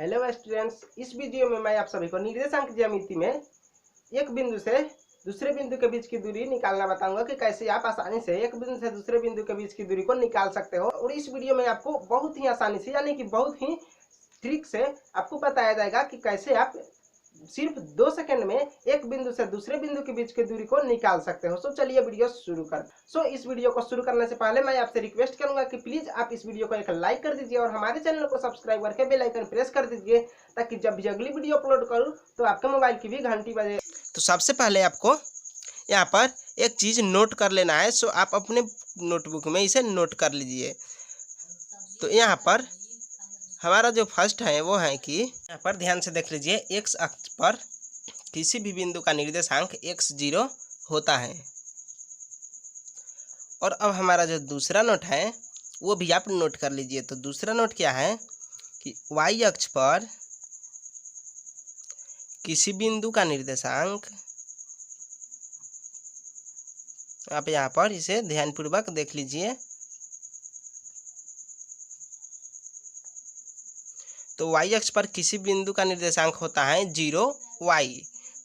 Hello students, इस video में मैं आप सभी को निर्देशांक ज्यामिति में एक बिंदु से दूसरे बिंदु के बीच की दूरी निकालना बताऊंगा कि कैसे आप आसानी से एक बिंदु से दूसरे बिंदु के बीच की दूरी को निकाल सकते हो। और इस वीडियो में आपको बहुत ही आसानी से यानी कि बहुत ही ट्रिक से आपको बताया जाएगा कि कैसे आप सिर्फ 2 सेकंड में एक बिंदु से दूसरे बिंदु के बीच की दूरी को निकाल सकते हो। सो चलिए वीडियो शुरू कर। इस वीडियो को शुरू करने से पहले मैं आपसे रिक्वेस्ट करूंगा कि प्लीज आप इस वीडियो को एक लाइक कर दीजिए और हमारे चैनल को सब्सक्राइब करके बेल आइकन प्रेस कर दीजिए, ताकि जब भी अगली वीडियो अपलोड करूं तो आपके मोबाइल की भी घंटी बजे। तो सबसे पहले आपको यहाँ पर एक चीज नोट कर लेना है। सो आप अपने नोटबुक में इसे नोट कर लीजिए। तो यहाँ पर हमारा जो फर्स्ट है वो है कि यहाँ पर ध्यान से देख लीजिए, एक्स अक्ष पर किसी भी बिंदु का निर्देशांक x0 होता है। और अब हमारा जो दूसरा नोट है वो भी आप नोट कर लीजिए। तो दूसरा नोट क्या है कि y अक्ष पर किसी बिंदु का निर्देशांक, आप यहाँ पर इसे ध्यानपूर्वक देख लीजिए। तो y अक्ष पर किसी बिंदु का निर्देशांक होता है 0y।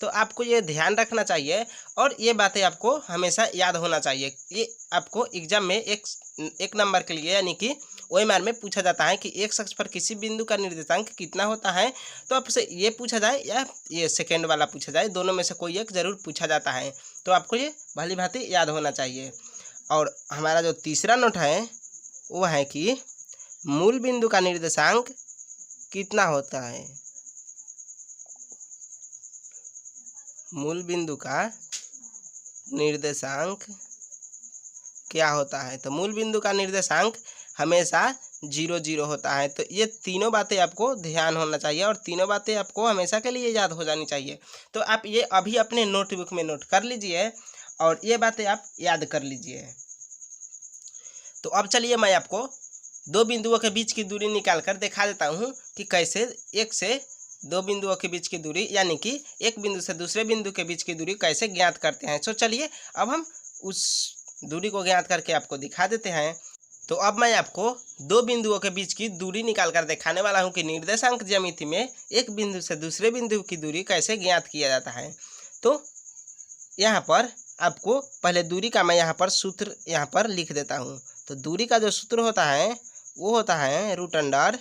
तो आपको ये ध्यान रखना चाहिए और ये बातें आपको हमेशा याद होना चाहिए। ये आपको एग्जाम में एक नंबर के लिए यानी कि OMR में पूछा जाता है कि x अक्ष पर किसी बिंदु का निर्देशांक कितना होता है। तो आपसे ये पूछा जाए या ये सेकेंड वाला पूछा जाए, दोनों में से कोई एक जरूर पूछा जाता है। तो आपको ये भली भांति याद होना चाहिए। और हमारा जो तीसरा नोट है वो है कि मूल बिंदु का निर्देशांक कितना होता है। मूल बिंदु का निर्देशांक क्या होता है। तो मूल बिंदु का निर्देशांक हमेशा 0 होता है। तो ये तीनों बातें आपको ध्यान होना चाहिए और तीनों बातें आपको हमेशा के लिए याद हो जानी चाहिए। तो आप ये अभी अपने नोटबुक में नोट कर लीजिए और ये बातें आप याद कर लीजिए। तो अब चलिए मैं आपको दो बिंदुओं के बीच की दूरी निकाल कर दिखा देता हूँ कि कैसे एक से दो बिंदुओं के बीच की दूरी यानी कि एक बिंदु से दूसरे बिंदु के बीच की दूरी कैसे ज्ञात करते हैं। चलिए अब हम उस दूरी को ज्ञात करके आपको दिखा देते हैं। तो अब मैं आपको दो बिंदुओं के बीच की दूरी निकाल कर दिखाने वाला हूँ कि निर्देशांक ज्यामिति में एक बिंदु से दूसरे बिंदु की दूरी कैसे ज्ञात किया जाता है। तो यहाँ पर आपको पहले दूरी का मैं यहाँ पर सूत्र यहाँ पर लिख देता हूँ। तो दूरी का जो सूत्र होता है वो होता है √अंडर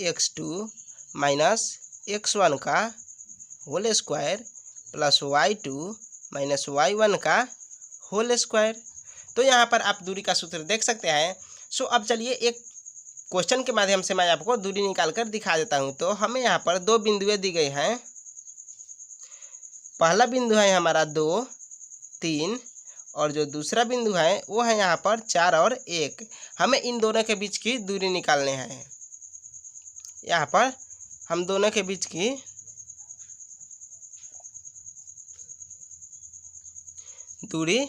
x2 माइनस x1 का whole square plus y2 minus y1 का होल स्क्वायर। तो यहाँ पर आप दूरी का सूत्र देख सकते हैं। अब चलिए एक क्वेश्चन के माध्यम से मैं आपको दूरी निकाल कर दिखा देता हूँ। तो हमें यहाँ पर दो बिंदुएं दी गई हैं। पहला बिंदु है हमारा 2, 3 और जो दूसरा बिंदु है वो है यहाँ पर 4 और 1। हमें इन दोनों के बीच की दूरी निकालनी है। यहाँ पर हम दोनों के बीच की दूरी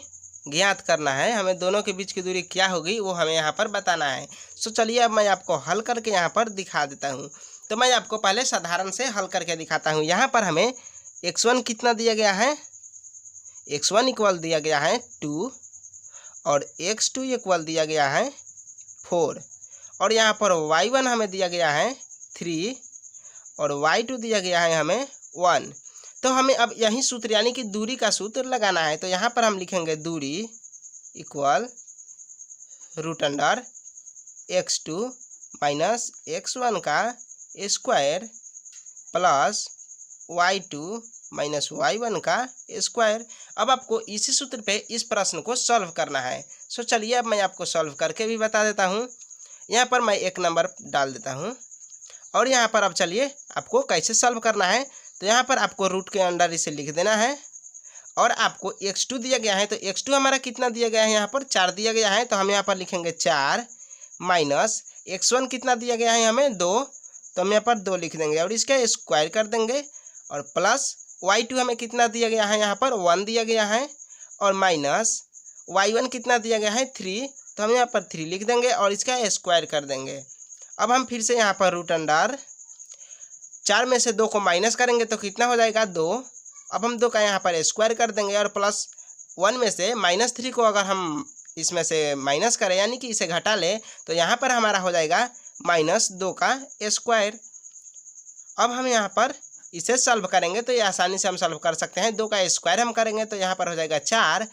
ज्ञात करना है। हमें दोनों के बीच की दूरी क्या होगी वो हमें यहाँ पर बताना है। चलिए अब मैं आपको हल करके यहाँ पर दिखा देता हूँ। तो मैं आपको पहले साधारण से हल करके दिखाता हूँ। यहाँ पर हमें x1 कितना दिया गया है, x1 इक्वल दिया गया है 2 और x2 इक्वल दिया गया है 4 और यहाँ पर y1 हमें दिया गया है 3 और y2 दिया गया है हमें 1। तो हमें अब यही सूत्र यानी कि दूरी का सूत्र लगाना है। तो यहाँ पर हम लिखेंगे दूरी equal √under x2 minus x1 का square plus y2 minus y1 का स्क्वायर। अब आपको इसी सूत्र पे इस प्रश्न को सॉल्व करना है। चलिए अब मैं आपको सॉल्व करके भी बता देता हूँ। यहाँ पर मैं एक नंबर डाल देता हूँ और यहाँ पर अब चलिए आपको कैसे सॉल्व करना है। तो यहाँ पर आपको रूट के अंडर इसे लिख देना है और आपको x2 दिया गया है। तो x2 हमारा कितना दिया गया है, यहाँ पर 4 दिया गया है। तो हम यहाँ पर लिखेंगे 4 माइनस x1 कितना दिया गया है हमें 2, तो हम यहाँ पर 2 लिख देंगे और इसका स्क्वायर कर देंगे और प्लस y2 हमें कितना दिया गया है, यहाँ पर 1 दिया गया है और माइनस y1 कितना दिया गया है 3, तो हम यहाँ पर 3 लिख देंगे और इसका स्क्वायर कर देंगे। अब हम फिर से यहाँ पर √अंडर 4 में से 2 को माइनस करेंगे तो कितना हो जाएगा 2। अब हम 2 का यहाँ पर स्क्वायर कर देंगे और प्लस 1 में से -3 को अगर हम इसमें से माइनस करें यानी कि इसे घटा लें तो यहाँ पर हमारा हो जाएगा -2 का स्क्वायर। अब हम यहाँ पर इसे सॉल्व करेंगे तो ये आसानी से हम सॉल्व कर सकते हैं। 2 का स्क्वायर हम करेंगे तो यहाँ पर हो जाएगा 4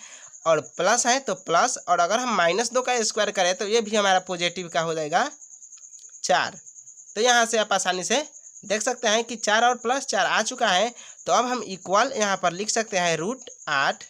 और प्लस है तो प्लस, और अगर हम -2 का स्क्वायर करें तो ये भी हमारा पॉजिटिव का हो जाएगा 4। तो यहाँ से आप आसानी से देख सकते हैं कि 4 और प्लस 4 आ चुका है। तो अब हम इक्वल यहाँ पर लिख सकते हैं √8।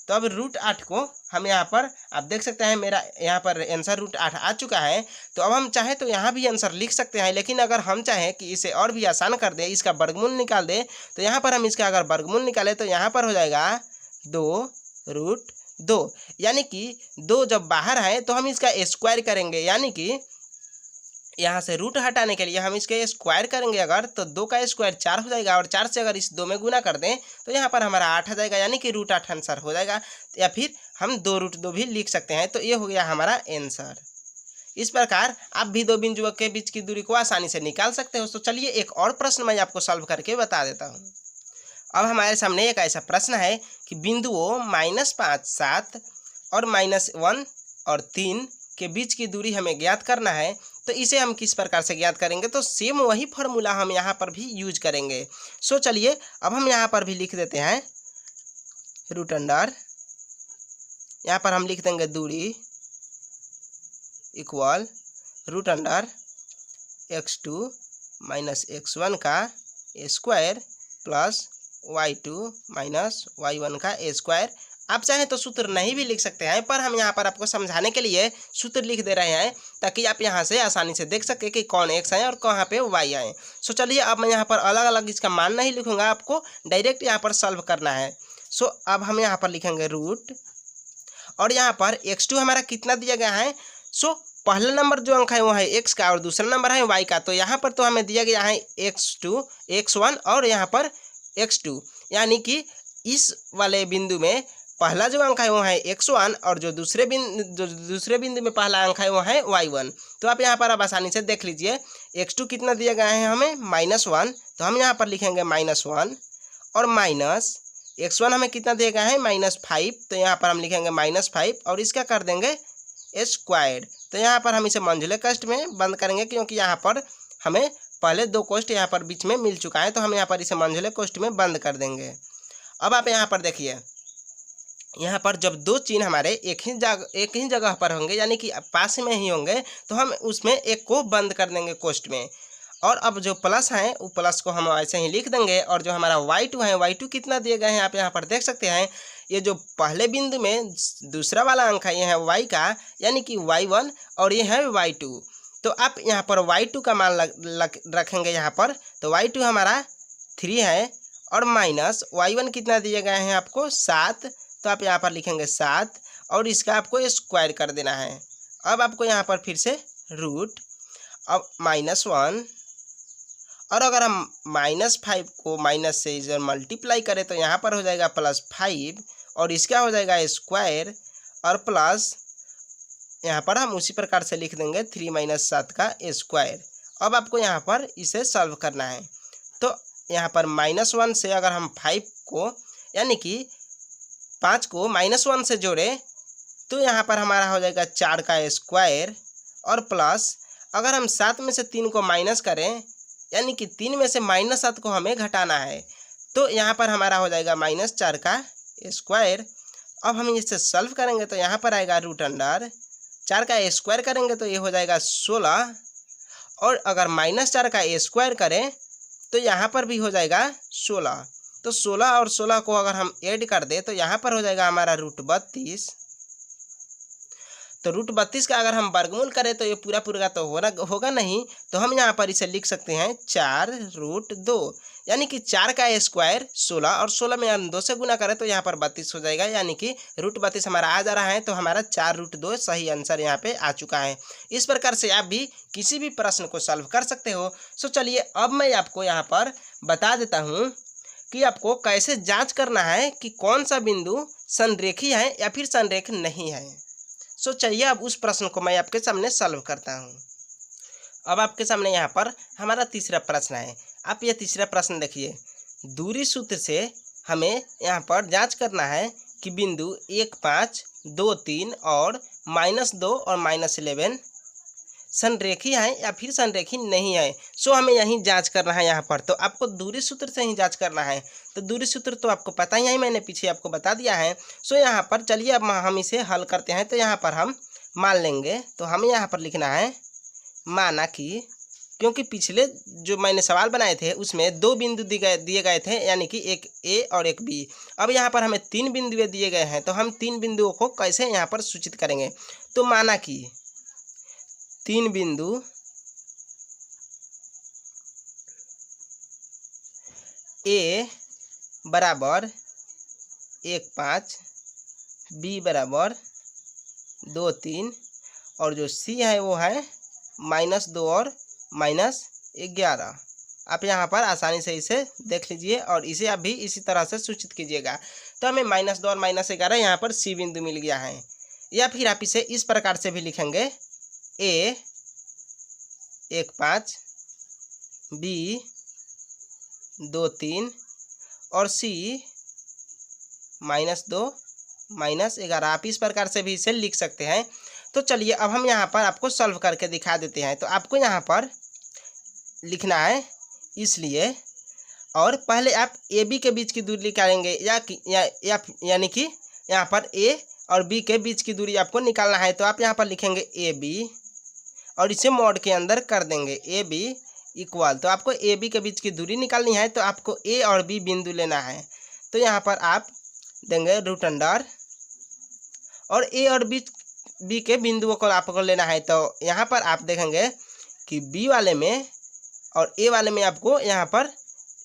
तो अब √8 को हम यहाँ पर आप देख सकते हैं मेरा यहाँ पर आंसर √8 आ चुका है। तो अब हम चाहें तो यहाँ भी आंसर लिख सकते हैं, लेकिन अगर हम चाहें कि इसे और भी आसान कर दें, इसका वर्गमूल निकाल दें, तो यहाँ पर हम इसका अगर वर्गमूल निकालें तो यहाँ पर हो जाएगा 2√2, यानी कि 2 जब बाहर है तो हम इसका स्क्वायर करेंगे, यानी कि यहाँ से रूट हटाने के लिए हम इसके स्क्वायर करेंगे अगर, तो 2 का स्क्वायर 4 हो जाएगा, और 4 से अगर इस 2 में गुना कर दें तो यहाँ पर हमारा 8 आ जाएगा, यानी कि √8 आंसर हो जाएगा। या फिर हम 2√2 भी लिख सकते हैं। तो ये हो गया हमारा आंसर। इस प्रकार आप भी दो बिंदुओं के बीच की दूरी को आसानी से निकाल सकते हो। तो चलिए एक और प्रश्न मैं आपको सॉल्व करके बता देता हूँ। अब हमारे सामने एक ऐसा प्रश्न है कि बिंदुओं -5, 7 और -1 और 3 के बीच की दूरी हमें ज्ञात करना है। तो इसे हम किस प्रकार से ज्ञात करेंगे? तो सेम वही फॉर्मूला हम यहाँ पर भी यूज करेंगे। सो चलिए अब हम यहाँ पर भी लिख देते हैं √, यहाँ पर हम लिख देंगे दूरी इक्वल √, x2 - x1 का स्क्वायर प्लस y2 - y1 का स्क्वायर। आप चाहें तो सूत्र नहीं भी लिख सकते हैं, पर हम यहाँ पर आपको समझाने के लिए सूत्र लिख दे रहे हैं ताकि आप यहाँ से आसानी से देख सके कि कौन x है और कहाँ पे y है। सो चलिए अब मैं यहाँ पर अलग अलग इसका मान नहीं लिखूंगा, आपको डायरेक्ट यहाँ पर सॉल्व करना है। सो अब हम यहाँ पर लिखेंगे रूट, और यहाँ पर x2 हमारा कितना दिया गया है? सो पहला नंबर जो अंक है वो है x का और दूसरा नंबर है y का। तो यहाँ पर तो हमें दिया गया है x2, x1 और यहाँ पर x2, यानी कि इस वाले बिंदु में पहला जो अंक है वो है x1 और जो दूसरे बिंदु में पहला अंक है वो है y1। तो आप यहाँ पर अब आसानी से देख लीजिए x2 कितना दिया गया है हमें -1, तो हम यहाँ पर लिखेंगे -1, और माइनस x1 हमें कितना दिया गया है -5, तो यहाँ पर हम लिखेंगे -5 और इसका कर देंगे स्क्वायर। तो यहाँ पर हम इसे मंझले कष्ट में बंद करेंगे क्योंकि यहाँ पर हमें पहले 2 कोष्ठ यहाँ पर बीच में मिल चुका है, तो हम यहाँ पर इसे मंझले कोष्ठ में बंद कर देंगे। अब आप यहाँ पर देखिए, यहाँ पर जब 2 चिन्ह हमारे एक ही जगह पर होंगे, यानी कि पास में ही होंगे, तो हम उसमें एक को बंद कर देंगे कोष्ठ में। और अब जो प्लस है वो प्लस को हम ऐसे ही लिख देंगे, और जो हमारा y2 है, y2 कितना दिए गए हैं आप यहाँ पर देख सकते हैं। ये जो पहले बिंदु में दूसरा वाला अंक है ये है y का, यानी कि y1, और ये है y2। तो आप यहाँ पर y2 का मान रखेंगे यहाँ पर, तो y2 हमारा 3 है, और माइनस y1 कितना दिए गए हैं आपको 7, तो आप यहाँ पर लिखेंगे 7 और इसका आपको स्क्वायर कर देना है। अब आपको यहाँ पर फिर से रूट, अब -1, और अगर हम -5 को माइनस से इधर मल्टीप्लाई करें तो यहाँ पर हो जाएगा +5 और इसका हो जाएगा स्क्वायर, और प्लस यहाँ पर हम उसी प्रकार से लिख देंगे 3 - 7 का स्क्वायर। अब आपको यहाँ पर इसे सॉल्व करना है। तो यहाँ पर -1 से अगर हम 5 को, यानी कि 5 को -1 से जोड़े तो यहाँ पर हमारा हो जाएगा 4 का स्क्वायर, और प्लस अगर हम 7 में से 3 को माइनस करें, यानी कि 3 में से -7 को हमें घटाना है, तो यहाँ पर हमारा हो जाएगा -4 का स्क्वायर। अब हम इसे सॉल्व करेंगे तो यहाँ पर आएगा √, 4 का स्क्वायर करेंगे तो ये हो जाएगा 16, और अगर -4 का स्क्वायर करें तो यहाँ पर भी हो जाएगा 16। तो 16 और 16 को अगर हम ऐड कर दें तो यहाँ पर हो जाएगा हमारा √32। तो √32 का अगर हम वर्गमूल करें तो ये पूरा का तो होगा नहीं, तो हम यहाँ पर इसे लिख सकते हैं 4√2, यानी कि 4 का स्क्वायर 16 और 16 में हम 2 से गुना करें तो यहाँ पर 32 हो जाएगा, यानी कि √32 हमारा आ जा रहा है। तो हमारा 4√2 सही आंसर यहाँ पे आ चुका है। इस प्रकार से आप भी किसी भी प्रश्न को सॉल्व कर सकते हो। सो चलिए अब मैं आपको यहाँ पर बता देता हूँ कि आपको कैसे जाँच करना है कि कौन सा बिंदु संरेखी है या फिर संरेख नहीं है। सो चलिए अब उस प्रश्न को मैं आपके सामने सॉल्व करता हूँ। अब आपके सामने यहाँ पर हमारा तीसरा प्रश्न है। आप ये तीसरा प्रश्न देखिए, दूरी सूत्र से हमें यहाँ पर जांच करना है कि बिंदु 1, 5, 2, 3 और -2 और -11 संरेखी है या फिर संरेखी नहीं है। सो हमें यही जांच करना है यहाँ पर। तो आपको दूरी सूत्र से ही जांच करना है। तो दूरी सूत्र तो आपको पता ही है, मैंने पीछे आपको बता दिया है। सो यहाँ पर चलिए अब हम इसे हल करते हैं। तो यहाँ पर हम मान लेंगे, तो हमें यहाँ पर लिखना है माना कि, क्योंकि पिछले जो मैंने सवाल बनाए थे उसमें 2 बिंदु दिए गए थे, यानी कि एक ए और एक बी। अब यहाँ पर हमें 3 बिंदु दिए गए हैं। तो हम 3 बिंदुओं को कैसे यहाँ पर सूचित करेंगे। तो माना कि 3 बिंदु ए बराबर 1 5, बी बराबर 2 3 और जो सी है वो है -2 और -11। आप यहाँ पर आसानी से इसे देख लीजिए और इसे आप भी इसी तरह से सूचित कीजिएगा। तो हमें -2 और -11 यहाँ पर सी बिंदु मिल गया है। या फिर आप इसे इस प्रकार से भी लिखेंगे, ए 1 5, बी 2 3 और सी -2 -11। आप इस प्रकार से भी इसे लिख सकते हैं। तो चलिए अब हम यहाँ पर आपको सॉल्व करके दिखा देते हैं। तो आपको यहाँ पर लिखना है इसलिए, और पहले आप ए बी के बीच की दूरी निकालेंगे यानी कि यहाँ पर ए और बी के बीच की दूरी आपको निकालना है। तो आप यहाँ पर लिखेंगे ए बी और इसे मॉड के अंदर कर देंगे, ए बी इक्वल। तो आपको ए बी के बीच की दूरी निकालनी है। तो आपको ए और बी बिंदु लेना है। तो यहाँ पर आप देंगे रूट अंडर, और ए और बी के बिंदुओं को आपको लेना है। तो यहाँ पर आप देखेंगे कि बी वाले में और ए वाले में आपको यहाँ पर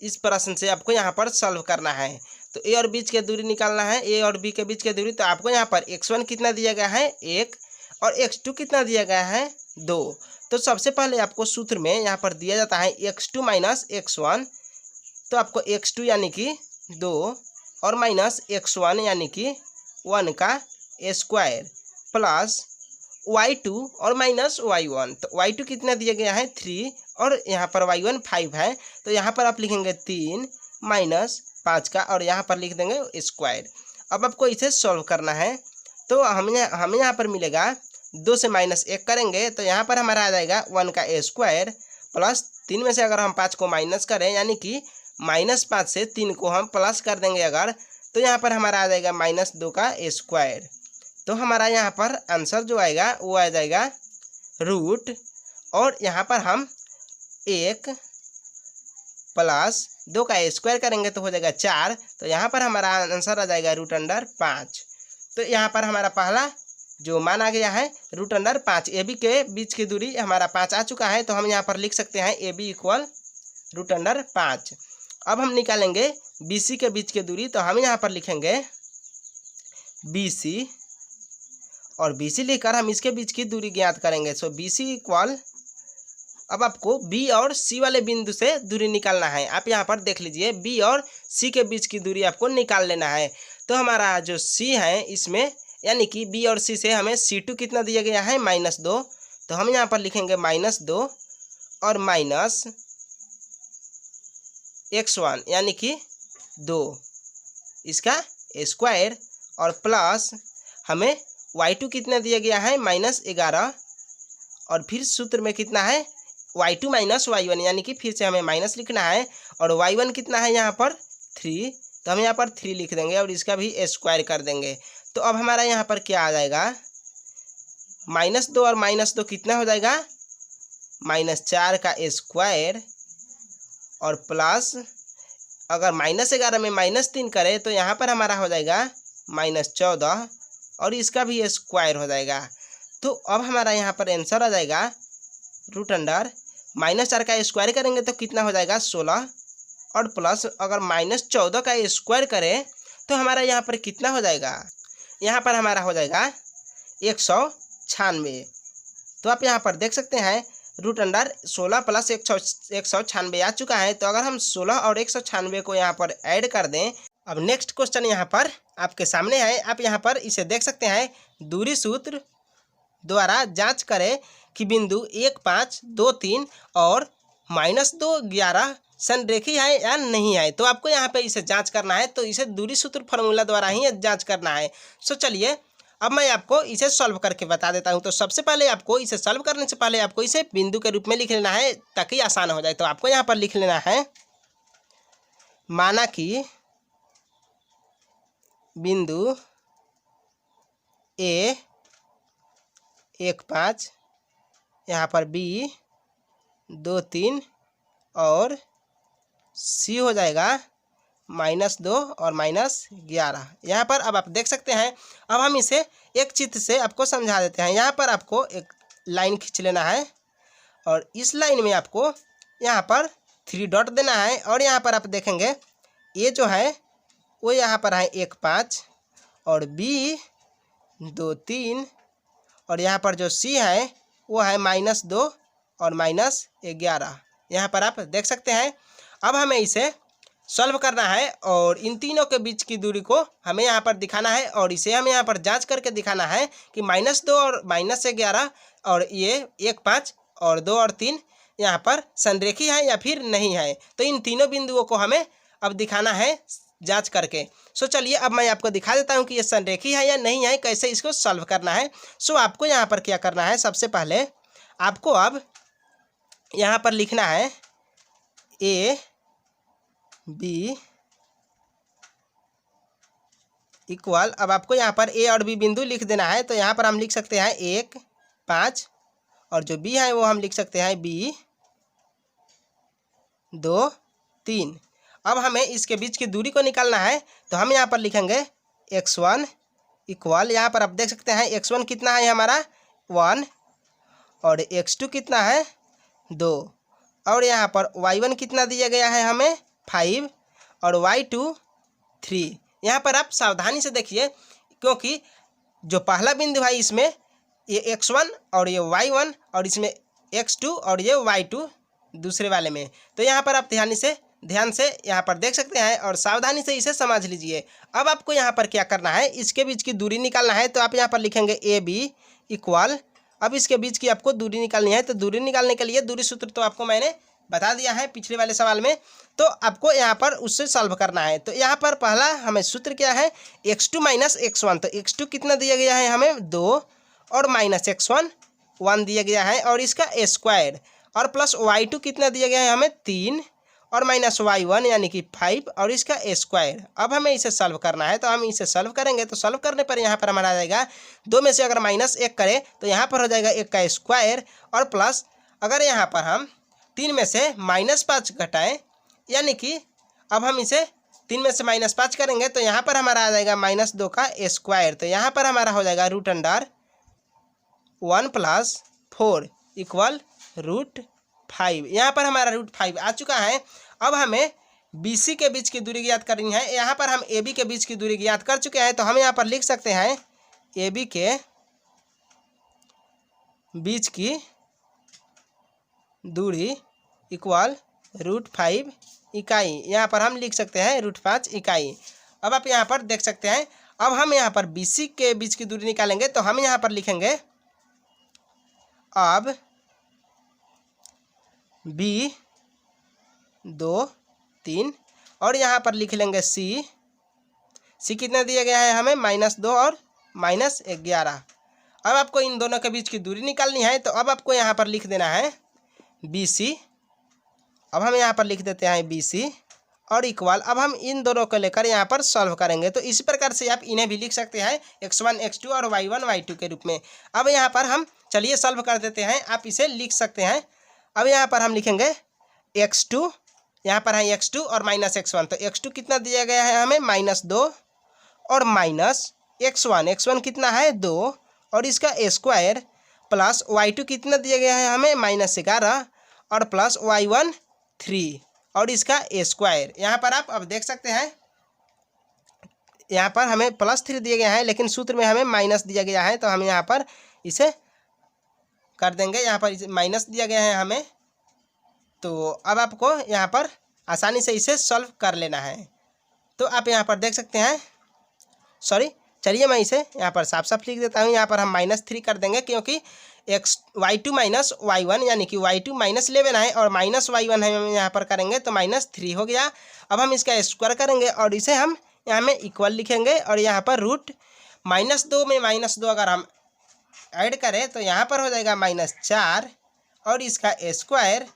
इस प्रश्न से आपको यहाँ पर सॉल्व करना है। तो ए और बीच के दूरी निकालना है, ए और बी के बीच के दूरी। तो आपको यहाँ पर x1 कितना दिया गया है 1 और x2 कितना दिया गया है 2। तो सबसे पहले आपको सूत्र में यहाँ पर दिया जाता है x2 - x1। तो आपको x2 यानी कि 2 और -x1 यानी कि 1 का स्क्वायर प्लस y2 और -y1। तो y2 कितना दिया गया है 3 और यहाँ पर y1 5 है। तो यहाँ पर आप लिखेंगे 3 - 5 का और यहाँ पर लिख देंगे स्क्वायर। अब आपको इसे सॉल्व करना है। तो हमें यहाँ पर मिलेगा 2 से -1 करेंगे तो यहाँ पर हमारा आ जाएगा 1 का स्क्वायर प्लस 3 में से अगर हम 5 को माइनस करें, यानी कि -5 से 3 को हम प्लस कर देंगे अगर, तो यहाँ पर हमारा आ जाएगा -2 का स्क्वायर। तो हमारा यहाँ पर आंसर जो आएगा वो आ जाएगा रूट, और यहाँ पर हम 1 प्लस 2 का स्क्वायर करेंगे तो हो जाएगा 4। तो यहाँ पर हमारा आंसर आ जाएगा रूट अंडर 5। तो यहाँ पर हमारा पहला जो मान आ गया है रूट अंडर 5। ए बी के बीच की दूरी हमारा 5 आ चुका है। तो हम यहाँ पर लिख सकते हैं A B equal root under 5। अब हम निकालेंगे बी सी के बीच की दूरी। तो हम यहाँ पर लिखेंगे बी सी, और बी सी लिखकर हम इसके बीच की दूरी ज्ञात करेंगे। सो बी सी इक्वल, अब आपको बी और सी वाले बिंदु से दूरी निकालना है। आप यहाँ पर देख लीजिए बी और सी के बीच की दूरी आपको निकाल लेना है। तो हमारा जो सी है इसमें, यानी कि बी और सी से हमें C2 कितना दिया गया है -2। तो हम यहाँ पर लिखेंगे -2 और -x1 यानी कि 2 इसका स्क्वायर, और प्लस हमें y2 कितना दिया गया है -11, और फिर सूत्र में कितना है y2 - y1 यानी कि फिर से हमें माइनस लिखना है, और y1 कितना है यहाँ पर 3। तो हम यहाँ पर 3 लिख देंगे और इसका भी स्क्वायर कर देंगे। तो अब हमारा यहाँ पर क्या आ जाएगा -2 और -2 कितना हो जाएगा -4 का स्क्वायर, और प्लस अगर -11 में -3 करें तो यहाँ पर हमारा हो जाएगा -14 और इसका भी स्क्वायर हो जाएगा। तो अब हमारा यहाँ पर आंसर आ जाएगा रूट अंडर -4 का स्क्वायर करेंगे तो कितना हो जाएगा 16, और प्लस अगर -14 का स्क्वायर करें तो हमारा यहाँ पर कितना हो जाएगा, यहाँ पर हमारा हो जाएगा 196। तो आप यहाँ पर देख सकते हैं रूट अंडर 16 प्लस 196 आ चुका है। तो अगर हम 16 और 196 को यहाँ पर ऐड कर दें, अब नेक्स्ट क्वेश्चन यहाँ पर आपके सामने है। आप यहाँ पर इसे देख सकते हैं, दूरी सूत्र द्वारा जांच करें कि बिंदु 1 5 2 3 और -2 11 संरेखी है या नहीं है। तो आपको यहाँ पे इसे जांच करना है। तो इसे दूरी सूत्र फार्मूला द्वारा ही जांच करना है। सो चलिए अब मैं आपको इसे सॉल्व करके बता देता हूँ। तो सबसे पहले आपको इसे सॉल्व करने से पहले आपको इसे बिंदु के रूप में लिख लेना है ताकि आसान हो जाए। तो आपको यहाँ पर लिख लेना है माना कि बिंदु A 1 5, यहाँ पर B 2 3 और C हो जाएगा -2 और -11। यहाँ पर अब आप देख सकते हैं। अब हम इसे एक चित्र से आपको समझा देते हैं। यहाँ पर आपको एक लाइन खींच लेना है और इस लाइन में आपको यहाँ पर 3 डॉट देना है और यहाँ पर आप देखेंगे ये जो है वो यहाँ पर है 1 5 और B 2 3 और यहाँ पर जो C है वो है -2 और -11। यहाँ पर आप देख सकते हैं। अब हमें इसे सॉल्व करना है और इन तीनों के बीच की दूरी को हमें यहाँ पर दिखाना है और इसे हमें यहाँ पर जांच करके दिखाना है कि -2 और -11 और ये 1 5 और 2 और 3 यहाँ पर संरेखी है या फिर नहीं है। तो इन तीनों बिंदुओं को हमें अब दिखाना है जांच करके। सो चलिए अब मैं आपको दिखा देता हूँ कि ये संरेखी है या नहीं है, कैसे इसको सॉल्व करना है। सो आपको यहाँ पर क्या करना है, सबसे पहले आपको अब यहाँ पर लिखना है A B इक्वल। अब आपको यहाँ पर A और B बिंदु लिख देना है। तो यहाँ पर हम लिख सकते हैं 1 5 और जो B है वो हम लिख सकते हैं B 2 3। अब हमें इसके बीच की दूरी को निकालना है। तो हम यहाँ पर लिखेंगे x1 इक्वल। यहाँ पर आप देख सकते हैं x1 कितना है हमारा 1 और x2 कितना है 2 और यहाँ पर y1 कितना दिया गया है हमें 5 और y2 3। यहाँ पर आप सावधानी से देखिए क्योंकि जो पहला बिंदु है इसमें ये x1 और ये y1 और इसमें x2 और ये y2 दूसरे वाले में। तो यहाँ पर आप ध्यान से यहाँ पर देख सकते हैं और सावधानी से इसे समझ लीजिए। अब आपको यहाँ पर क्या करना है, इसके बीच की दूरी निकालना है। तो आप यहाँ पर लिखेंगे AB इक्वल। अब इसके बीच की आपको दूरी निकालनी है। तो दूरी निकालने के लिए दूरी सूत्र तो आपको मैंने बता दिया है पिछले वाले सवाल में। तो आपको यहाँ पर उससे सॉल्व करना है। तो यहाँ पर पहला हमें सूत्र क्या है x2 - x1। तो x2 कितना दिया गया है हमें 2 और -x1 1 दिया गया है और इसका स्क्वायर और प्लस y2 कितना दिया गया है हमें 3 और -y1 यानी कि 5 और इसका स्क्वायर। अब हमें इसे सॉल्व करना है। तो हम इसे सॉल्व करेंगे। तो सॉल्व करने पर यहाँ पर हमारा आ जाएगा 2 में से अगर -1 करें तो यहाँ पर हो जाएगा 1 का स्क्वायर और प्लस अगर यहाँ पर हम 3 में से -5 घटाएं यानी कि अब हम इसे 3 में से -5 करेंगे तो यहाँ पर हमारा आ जाएगा -2 का स्क्वायर। तो यहाँ पर हमारा हो जाएगा √1 + 4 इक्वल √5। यहाँ पर हमारा √5 आ चुका है। अब हमें BC के बीच की दूरी ज्ञात करनी है। यहाँ पर हम AB के बीच की दूरी ज्ञात कर चुके हैं। तो हम यहाँ पर लिख सकते हैं AB के बीच की दूरी इक्वल √5 इकाई। यहाँ पर हम लिख सकते हैं √5 इकाई। अब आप यहाँ पर देख सकते हैं। अब हम यहाँ पर BC के बीच की दूरी निकालेंगे। तो हम यहाँ पर लिखेंगे अब B 2 3 और यहाँ पर लिख लेंगे C कितना दिया गया है हमें -2 और -11। अब आपको इन दोनों के बीच की दूरी निकालनी है। तो अब आपको यहाँ पर लिख देना है BC। अब हम यहाँ पर लिख देते हैं BC और इक्वल। अब हम इन दोनों को लेकर यहाँ पर सॉल्व करेंगे। तो इसी प्रकार से आप इन्हें भी लिख सकते हैं x1 x2 और y1 y2 के रूप में। अब यहाँ पर हम चलिए सॉल्व कर देते हैं। आप इसे लिख सकते हैं। अब यहाँ पर हम लिखेंगे x2, यहाँ पर है x2 और -x1। तो x2 कितना दिया गया है हमें -2 और -x1 कितना है 2 और इसका स्क्वायर प्लस y2 कितना दिया गया है हमें -11 और प्लस y1 3 और इसका स्क्वायर। यहाँ पर आप अब देख सकते हैं यहाँ पर हमें +3 दिया गया है लेकिन सूत्र में हमें माइनस दिया गया है। तो हम यहाँ पर इसे कर देंगे। यहाँ पर माइनस दिया गया है हमें। तो अब आपको यहाँ पर आसानी से इसे सॉल्व कर लेना है। तो आप यहाँ पर देख सकते हैं चलिए मैं इसे यहाँ पर साफ साफ लिख देता हूँ। यहाँ पर हम -3 कर देंगे क्योंकि y2 - y1 यानी कि y2 -11 है और -y1 है हम यहाँ पर करेंगे तो -3 हो गया। अब हम इसका स्क्वायर करेंगे और इसे हम यहाँ में इक्वल लिखेंगे और यहाँ पर -2 में -2 अगर हम ऐड करें तो यहाँ पर हो जाएगा -4 और इसका स्क्वायर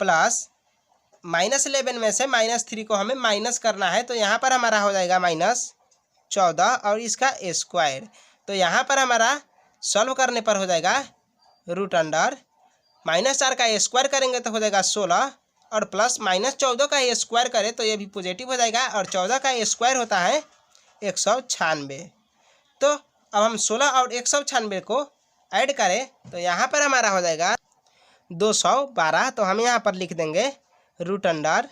प्लस -11 में से -3 को हमें माइनस करना है, तो यहाँ पर हमारा हो जाएगा -14 और इसका स्क्वायर। तो यहाँ पर हमारा सॉल्व करने पर हो जाएगा √अंडर -4 का स्क्वायर करेंगे तो हो जाएगा 16 और प्लस -14 का स्क्वायर करें तो ये भी पॉजिटिव हो जाएगा और 14 का स्क्वायर होता है 196। तो अब हम 16 और 196 को ऐड करें तो यहाँ पर हमारा हो जाएगा 212। तो हम यहाँ पर लिख देंगे √अंडर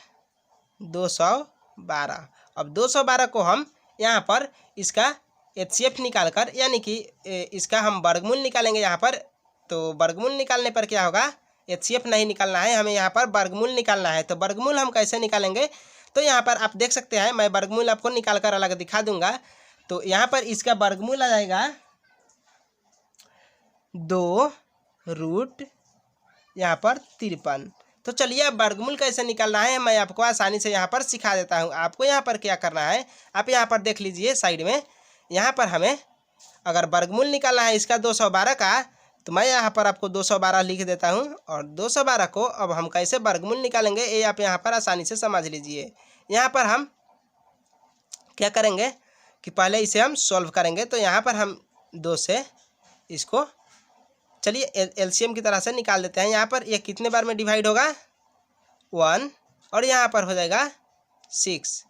212। अब 212 को हम यहाँ पर इसका HCF निकाल कर, यानी कि इसका हम वर्गमूल निकालेंगे यहाँ पर। तो वर्गमूल निकालने पर क्या होगा, HCF नहीं निकालना है, हमें यहाँ पर वर्गमूल निकालना है। तो वर्गमूल हम कैसे निकालेंगे, तो यहाँ पर आप देख सकते हैं, मैं वर्गमूल आपको निकाल कर अलग दिखा दूंगा। तो यहाँ पर इसका वर्गमूल आ जाएगा 2 रूट यहाँ पर 53। तो चलिए अब वर्गमूल कैसे निकालना है मैं आपको आसानी से यहाँ पर सिखा देता हूँ। आपको यहाँ पर क्या करना है, आप यहाँ पर देख लीजिए साइड में, यहाँ पर हमें अगर वर्गमूल निकालना है इसका 212 का, तो मैं यहाँ पर आपको 212 लिख देता हूँ। और 212 को अब हम कैसे वर्गमूल निकालेंगे ये आप यहाँ पर आसानी से समझ लीजिए। यहाँ पर हम क्या करेंगे कि पहले इसे हम सॉल्व करेंगे। तो यहाँ पर हम 2 से इसको चलिए LCM की तरह से निकाल देते हैं। यहाँ पर ये कितने बार में डिवाइड होगा, 1 और यहाँ पर हो जाएगा 6।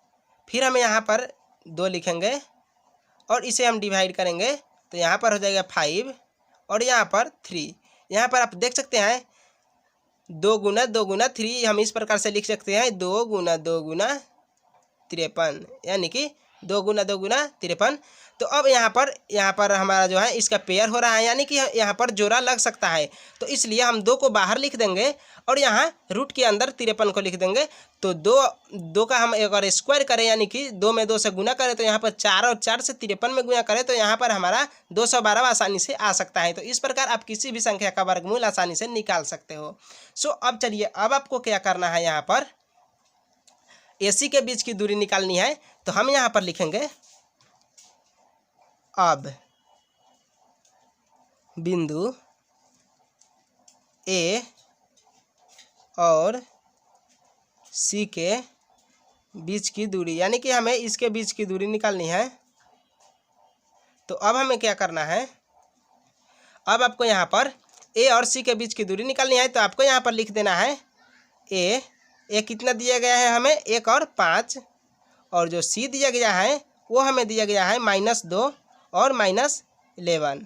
फिर हम यहाँ पर 2 लिखेंगे और इसे हम डिवाइड करेंगे तो यहाँ पर हो जाएगा 5 और यहाँ पर 3। यहाँ पर आप देख सकते हैं 2 गुना 2 गुना 3 हम इस प्रकार से लिख सकते हैं 2 गुना 2 गुना 53, यानी कि 2 गुना 2 गुना 53। तो अब यहाँ पर हमारा जो है इसका पेयर हो रहा है, यानी कि यहाँ पर जोड़ा लग सकता है। तो इसलिए हम 2 को बाहर लिख देंगे और यहाँ रूट के अंदर 53 को लिख देंगे। तो 2 का हम अगर स्क्वायर करें, यानी कि 2 में 2 से गुना करें तो यहाँ पर 4 और 4 से 53 में गुना करें तो यहाँ पर हमारा 212 आसानी से आ सकता है। तो इस प्रकार आप किसी भी संख्या का वर्गमूल आसानी से निकाल सकते हो। अब चलिए अब आपको क्या करना है, यहाँ पर AC के बीच की दूरी निकालनी है। तो हम यहाँ पर लिखेंगे अब बिंदु A और C के बीच की दूरी, यानी कि हमें इसके बीच की दूरी निकालनी है। तो अब हमें क्या करना है, अब आपको यहाँ पर A और C के बीच की दूरी निकालनी है। तो आपको यहाँ पर लिख देना है A कितना दिया गया है हमें 1 और 5, और जो C दिया गया है वो हमें दिया गया है -2 और -11।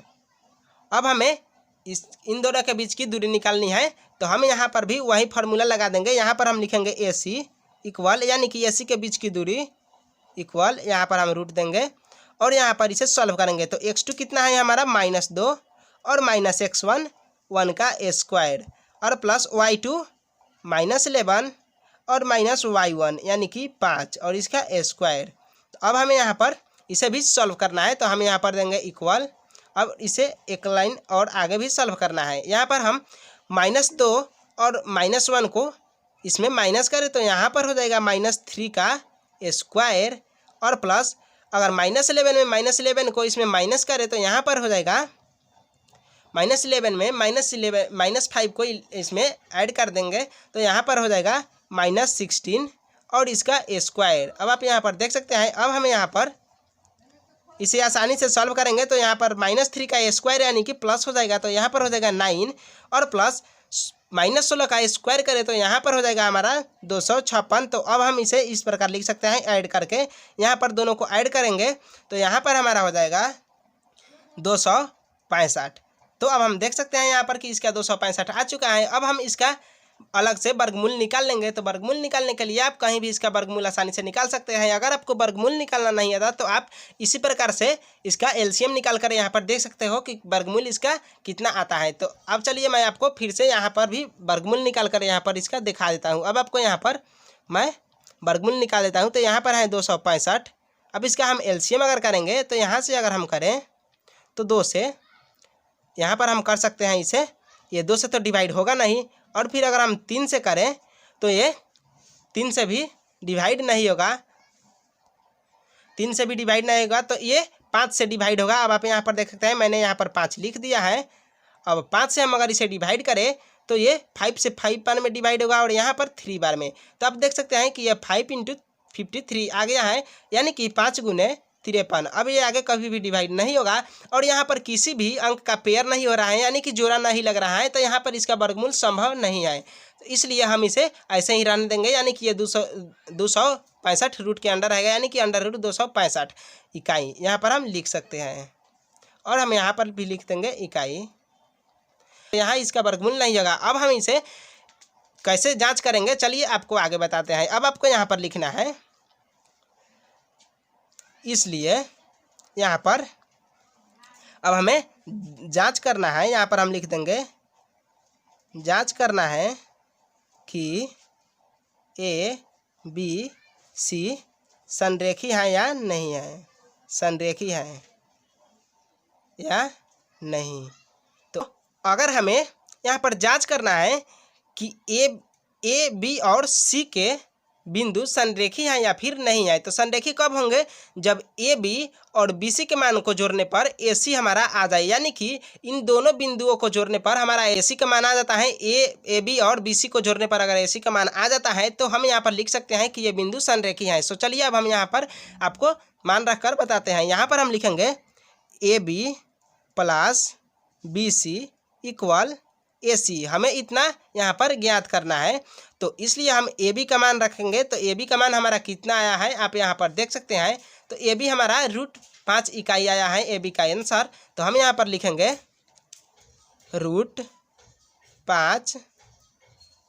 अब हमें इन दोनों के बीच की दूरी निकालनी है। तो हम यहाँ पर भी वही फार्मूला लगा देंगे। यहाँ पर हम लिखेंगे AC इक्वल, यानी कि AC के बीच की दूरी इक्वल, यहाँ पर हम रूट देंगे और यहाँ पर इसे सॉल्व करेंगे। तो x2 कितना है हमारा -2 और -x1 1 का स्क्वायर और प्लस y2 -11 और -y1 यानी कि 5 और इसका स्क्वायर। तो अब हमें यहाँ पर इसे भी सॉल्व करना है। तो हम यहाँ पर देंगे इक्वल। अब इसे एक लाइन और आगे भी सॉल्व करना है। यहाँ पर हम -2 और -1 को इसमें माइनस करें तो यहाँ पर हो जाएगा -3 का स्क्वायर और प्लस अगर -11 में -11 को इसमें माइनस करें तो यहाँ पर हो जाएगा -11 में -5 को इसमें ऐड कर देंगे तो यहाँ पर हो जाएगा -16 और इसका स्क्वायर। अब आप यहाँ पर देख सकते हैं। अब हमें यहाँ पर इसे आसानी से सॉल्व करेंगे तो यहाँ पर -3 का स्क्वायर यानी कि प्लस हो जाएगा तो यहाँ पर हो जाएगा 9 और प्लस -16 का स्क्वायर करें तो यहाँ पर हो जाएगा हमारा 256। तो अब हम इसे इस प्रकार लिख सकते हैं ऐड करके, यहाँ पर दोनों को ऐड करेंगे तो यहाँ पर हमारा हो जाएगा 265। तो अब हम देख सकते हैं यहाँ पर कि इसका 265 आ चुका है। अब हम इसका अलग से वर्गमूल निकाल लेंगे। तो वर्गमूल निकालने के लिए आप कहीं भी इसका वर्गमूल आसानी से निकाल सकते हैं। अगर आपको वर्गमूल निकालना नहीं आता तो आप इसी प्रकार से इसका LCM निकाल कर यहाँ पर देख सकते हो कि वर्गमूल इसका कितना आता है। तो अब चलिए मैं आपको फिर से यहाँ पर भी वर्गमूल निकाल कर यहाँ पर इसका दिखा देता हूँ। अब आपको यहाँ पर मैं वर्गमूल निकाल देता हूँ। तो यहाँ पर है 265। अब इसका हम LCM अगर करेंगे तो यहाँ से अगर हम करें तो 2 से यहाँ पर हम कर सकते हैं इसे, ये 2 से तो डिवाइड होगा नहीं, और फिर अगर हम 3 से करें तो ये 3 से भी डिवाइड नहीं होगा, 3 से भी डिवाइड नहीं होगा। तो ये 5 से डिवाइड होगा। अब आप यहाँ पर देख सकते हैं मैंने यहाँ पर 5 लिख दिया है। अब 5 से हम अगर इसे डिवाइड करें तो ये 5 से 5 बार में डिवाइड होगा और यहाँ पर 3 बार में। तो आप देख सकते हैं कि ये 5 × 53 आ गया है, यानी कि 5 × 53। अब ये आगे कभी भी डिवाइड नहीं होगा और यहाँ पर किसी भी अंक का पेयर नहीं हो रहा है, यानी कि जोड़ा नहीं लग रहा है, तो यहाँ पर इसका वर्गमूल संभव नहीं है। तो इसलिए हम इसे ऐसे ही रहने देंगे, यानी कि ये 265 रूट के अंडर रहेगा, यानी कि अंडर रूट 265 इकाई यहाँ पर हम लिख सकते हैं। और हम यहाँ पर भी लिख देंगे इकाई। यहाँ इसका वर्गमूल नहीं होगा। अब हम इसे कैसे जांच करेंगे, चलिए आपको आगे बताते हैं। अब आपको यहाँ पर लिखना है, इसलिए यहाँ पर अब हमें जांच करना है। यहाँ पर हम लिख देंगे जांच करना है कि ए बी सी संरेखी है या नहीं है, संरेखी है या नहीं। तो अगर हमें यहाँ पर जांच करना है कि ए बी और सी के बिंदु संरेखी हैं या फिर नहीं है, तो संरेखी कब होंगे, जब ए बी और बी सी के मान को जोड़ने पर ए सी हमारा आ जाए, यानी कि इन दोनों बिंदुओं को जोड़ने पर हमारा ए सी का मान आ जाता है। ए बी और बी सी को जोड़ने पर अगर ए सी का मान आ जाता है तो हम यहाँ पर लिख सकते हैं कि ये बिंदु संरेखी हैं। सो चलिए अब हम यहाँ पर आपको मान रख कर बताते हैं। यहाँ पर हम लिखेंगे A B plus B C equal A C. हमें इतना यहाँ पर ज्ञात करना है, तो इसलिए हम ए बी का मान रखेंगे। तो ए बी का मान हमारा कितना आया है आप यहाँ पर देख सकते हैं। तो ए बी हमारा √5 इकाई आया है, ए बी का आंसर। तो हम यहाँ पर लिखेंगे √5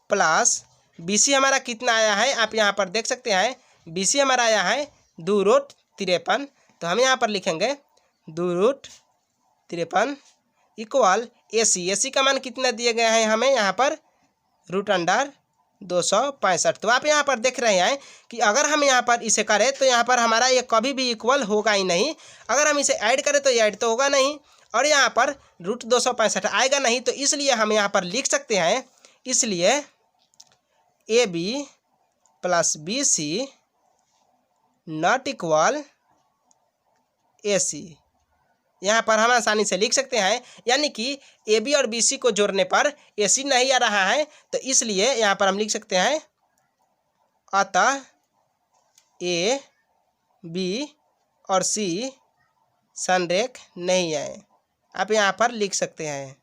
प्लस बी सी हमारा कितना आया है आप यहाँ पर देख सकते हैं। बी सी हमारा आया है 2√53। तो हम यहाँ पर लिखेंगे 2√53 इक्वल ए सी का मान कितना दिए गए हैं हमें यहाँ पर √265। तो आप यहाँ पर देख रहे हैं कि अगर हम यहाँ पर इसे करें तो यहाँ पर हमारा ये कभी भी इक्वल होगा ही नहीं। अगर हम इसे ऐड करें तो ये ऐड तो होगा नहीं और यहाँ पर √265 आएगा नहीं। तो इसलिए हम यहाँ पर लिख सकते हैं, इसलिए A B plus B C not equal A C. यहाँ पर हम आसानी से लिख सकते हैं, यानी कि ए बी और बी सी को जोड़ने पर ए सी नहीं आ रहा है। तो इसलिए यहाँ पर हम लिख सकते हैं अतः ए बी और सी संरेख नहीं है। आप यहाँ पर लिख सकते हैं।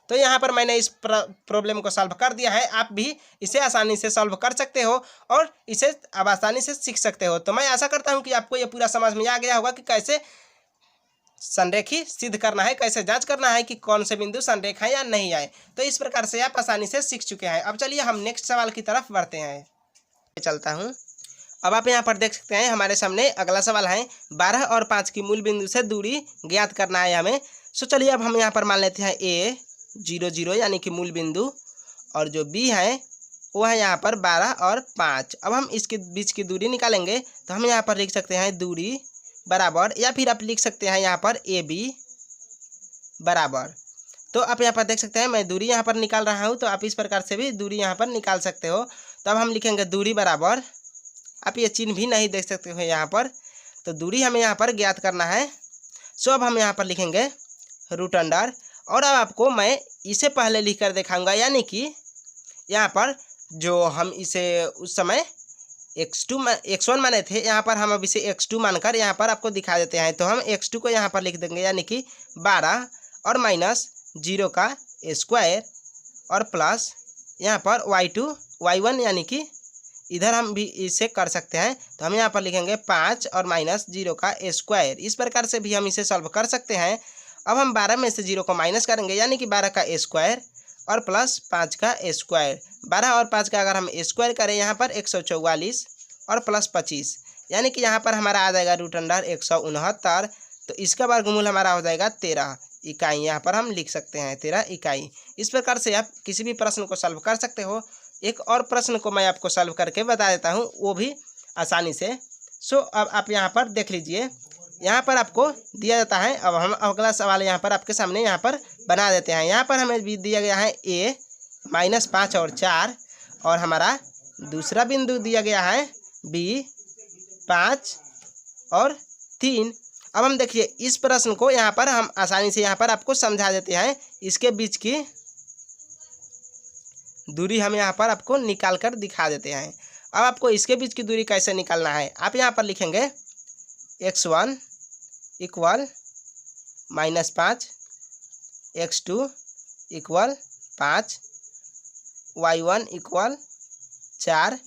तो यहाँ पर मैंने इस प्रॉब्लम को सॉल्व कर दिया है। आप भी इसे आसानी से सॉल्व कर सकते हो और इसे अब आसानी से सीख सकते हो। तो मैं आशा करता हूँ कि आपको ये पूरा समझ में आ गया होगा कि कैसे संरेखी सिद्ध करना है, कैसे जांच करना है कि कौन से बिंदु संरेख है या नहीं है। तो इस प्रकार से आप आसानी से सीख चुके हैं। अब चलिए हम नेक्स्ट सवाल की तरफ बढ़ते हैं। चलता हूँ। अब आप यहाँ पर देख सकते हैं हमारे सामने अगला सवाल है 12 और 5 की मूल बिंदु से दूरी ज्ञात करना है हमें। सो चलिए अब हम यहाँ पर मान लेते हैं ए 0 0 यानी कि मूल बिंदु, और जो बी है वो है यहाँ पर 12 और 5। अब हम इसके बीच की दूरी निकालेंगे। तो हम यहाँ पर लिख सकते हैं दूरी बराबर, या फिर आप लिख सकते हैं यहाँ पर ए बी बराबर। तो आप यहाँ पर देख सकते हैं मैं दूरी यहाँ पर निकाल रहा हूँ, तो आप इस प्रकार से भी दूरी यहाँ पर निकाल सकते हो। तो अब हम लिखेंगे दूरी बराबर, आप ये चिन्ह भी नहीं देख सकते हो यहाँ पर। तो दूरी हमें यहाँ पर ज्ञात करना है। सो अब हम यहाँ पर लिखेंगे √, और अब आपको मैं इसे पहले लिख कर दिखाऊंगा, यानी कि यहाँ पर जो हम इसे उस समय x1 माने थे, यहाँ पर हम अब इसे x2 मानकर यहाँ पर आपको दिखा देते हैं। तो हम x2 को यहाँ पर लिख देंगे, यानी कि 12 और -0 का स्क्वायर और प्लस यहाँ पर y1 यानी कि इधर हम भी इसे कर सकते हैं। तो हम यहाँ पर लिखेंगे 5 और -0 का स्क्वायर। इस प्रकार से भी हम इसे सॉल्व कर सकते हैं। अब हम 12 में से 0 को माइनस करेंगे, यानी कि 12 का स्क्वायर और प्लस 5 का स्क्वायर। 12 और 5 का अगर हम स्क्वायर करें यहाँ पर 144 और प्लस 25, यानी कि यहाँ पर हमारा आ जाएगा √, 169। तो इसका वर्गमूल हमारा हो जाएगा 13 इकाई। यहाँ पर हम लिख सकते हैं 13 इकाई। इस प्रकार से आप किसी भी प्रश्न को सॉल्व कर सकते हो। एक और प्रश्न को मैं आपको सॉल्व करके बता देता हूँ, वो भी आसानी से। सो अब आप यहाँ पर देख लीजिए, यहाँ पर आपको दिया जाता है। अब हम अगला सवाल यहाँ पर आपके सामने यहाँ पर बना देते हैं। यहाँ पर हमें भी दिया गया है a -5 और 4, और हमारा दूसरा बिंदु दिया गया है b 5 और 3। अब हम देखिए इस प्रश्न को यहाँ पर हम आसानी से यहाँ पर आपको समझा देते हैं। इसके बीच की दूरी हम यहाँ पर आपको निकाल कर दिखा देते हैं। अब आपको इसके बीच की दूरी कैसे निकालना है, आप यहाँ पर लिखेंगे x1 equal -5, x2 equal 5, y1 equal 4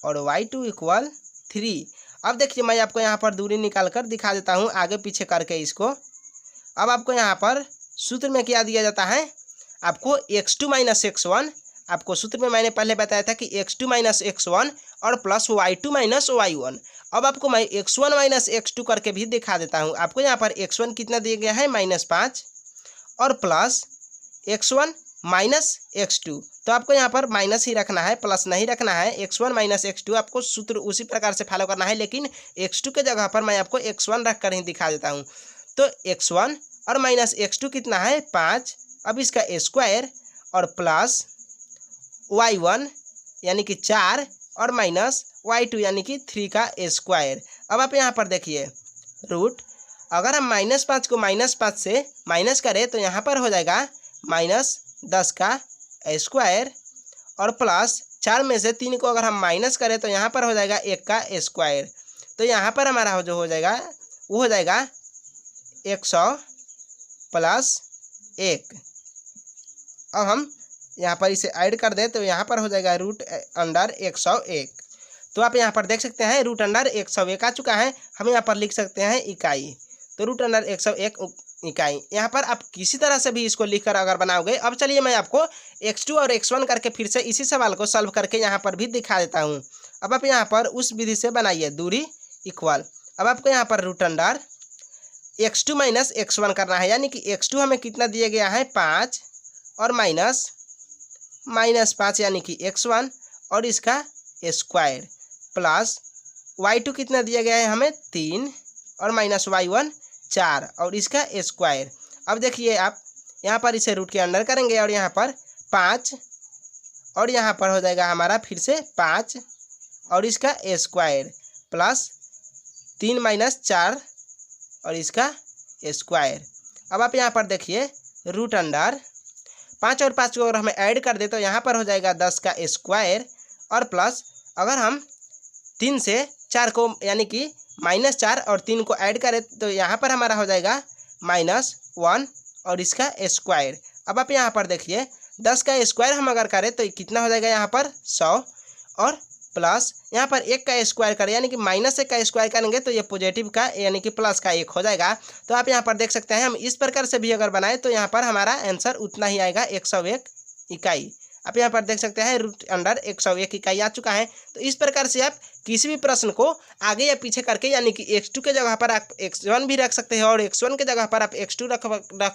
और y2 इक्वल 3। अब देखिए मैं आपको यहाँ पर दूरी निकाल कर दिखा देता हूँ आगे पीछे करके इसको। अब आपको यहाँ पर सूत्र में क्या दिया जाता है, आपको x2 माइनस x1, आपको सूत्र में मैंने पहले बताया था कि x2 माइनस x1 और प्लस y2 माइनस y1। अब आपको मैं x1 माइनस x2 करके भी दिखा देता हूँ। आपको यहाँ पर x1 कितना दिया गया है -5 और प्लस x1 माइनस x2, तो आपको यहाँ पर माइनस ही रखना है, प्लस नहीं रखना है। x1 माइनस x2 आपको सूत्र उसी प्रकार से फॉलो करना है, लेकिन x2 के जगह पर मैं आपको x1 रख कर ही दिखा देता हूँ। तो x1 और माइनस x2 कितना है 5, अब इसका स्क्वायर और प्लस y1 यानी कि 4 और माइनस y2 यानी कि 3 का स्क्वायर। अब आप यहाँ पर देखिए रूट, अगर हम -5 को -5 से माइनस करें तो यहाँ पर हो जाएगा -10 का स्क्वायर और प्लस 4 में से 3 को अगर हम माइनस करें तो यहाँ पर हो जाएगा 1 का स्क्वायर। तो यहाँ पर हमारा जो हो जाएगा वो हो जाएगा 100 प्लस 1। अब हम यहाँ पर इसे ऐड कर दें तो यहाँ पर हो जाएगा √101। तो आप यहाँ पर देख सकते हैं √101 आ चुका है। हम यहाँ पर लिख सकते हैं इकाई, तो √101 इकाई। यहाँ पर आप किसी तरह से भी इसको लिखकर अगर बनाओगे। अब चलिए मैं आपको x2 और x1 करके फिर से इसी सवाल को सॉल्व करके यहाँ पर भी दिखा देता हूँ। अब आप यहाँ पर उस विधि से बनाइए दूरी इक्वल। अब आपको यहाँ पर √x2 माइनस x1 करना है, यानी कि x2 हमें कितना दिया गया है 5 और -5 यानी कि x1 और इसका स्क्वायर प्लस y2 कितना दिया गया है हमें 3 और माइनस y1 4 और इसका स्क्वायर। अब देखिए आप यहाँ पर इसे रूट के अंडर करेंगे और यहाँ पर 5 और यहाँ पर हो जाएगा हमारा फिर से 5 और इसका स्क्वायर प्लस 3 माइनस 4 और इसका स्क्वायर। अब आप यहाँ पर देखिए √5 और 5 को अगर हमें ऐड कर दे तो यहाँ पर हो जाएगा 10 का स्क्वायर और प्लस अगर हम 3 से 4 को यानी कि -4 और 3 को ऐड करें तो यहाँ पर हमारा हो जाएगा -1 और इसका स्क्वायर। अब आप यहाँ पर देखिए 10 का स्क्वायर हम अगर करें तो कितना हो जाएगा यहाँ पर 100 और प्लस यहाँ पर 1 का स्क्वायर करें यानी कि -1 का स्क्वायर करेंगे तो ये पॉजिटिव का यानी कि प्लस का 1 हो जाएगा। तो आप यहाँ पर देख सकते हैं हम इस प्रकार से भी अगर बनाए तो यहाँ पर हमारा आंसर उतना ही आएगा 101 इकाई। आप यहाँ पर देख सकते हैं √101 इकाई आ चुका है। तो इस प्रकार से आप किसी भी प्रश्न को आगे या पीछे करके यानी कि x2 के जगह पर आप x1 भी रख सकते हो और x1 के जगह पर आप x2 रख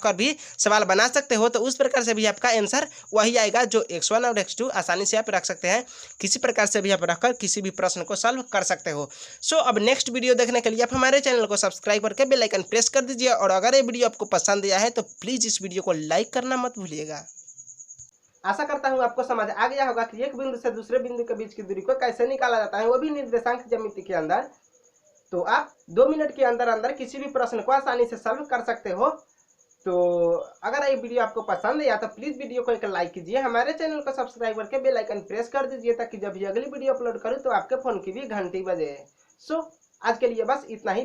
कर भी सवाल बना सकते हो। तो उस प्रकार से भी आपका आंसर वही आएगा जो x1 और x2 आसानी से आप रख सकते हैं। किसी प्रकार से भी आप रखकर किसी भी प्रश्न को सॉल्व कर सकते हो। सो अब नेक्स्ट वीडियो देखने के लिए आप हमारे चैनल को सब्सक्राइब करके बेल आइकन प्रेस कर दीजिए और अगर ये वीडियो आपको पसंद आया है तो प्लीज़ इस वीडियो को लाइक करना मत भूलिएगा। आशा करता हूँ आपको समझ आ गया होगा कि एक बिंदु से दूसरे बिंदु के बीच की दूरी को कैसे निकाला जाता है, वो भी निर्देशांक ज्यामिति के अंदर। तो आप 2 मिनट के अंदर अंदर किसी भी प्रश्न को आसानी से सॉल्व कर सकते हो। तो अगर ये वीडियो आपको पसंद है तो प्लीज़ वीडियो को एक लाइक कीजिए, हमारे चैनल को सब्सक्राइब करके बेल आइकन प्रेस कर दीजिए ताकि जब भी अगली वीडियो अपलोड करूँ तो आपके फ़ोन की भी घंटी बजे। सो आज के लिए बस इतना ही।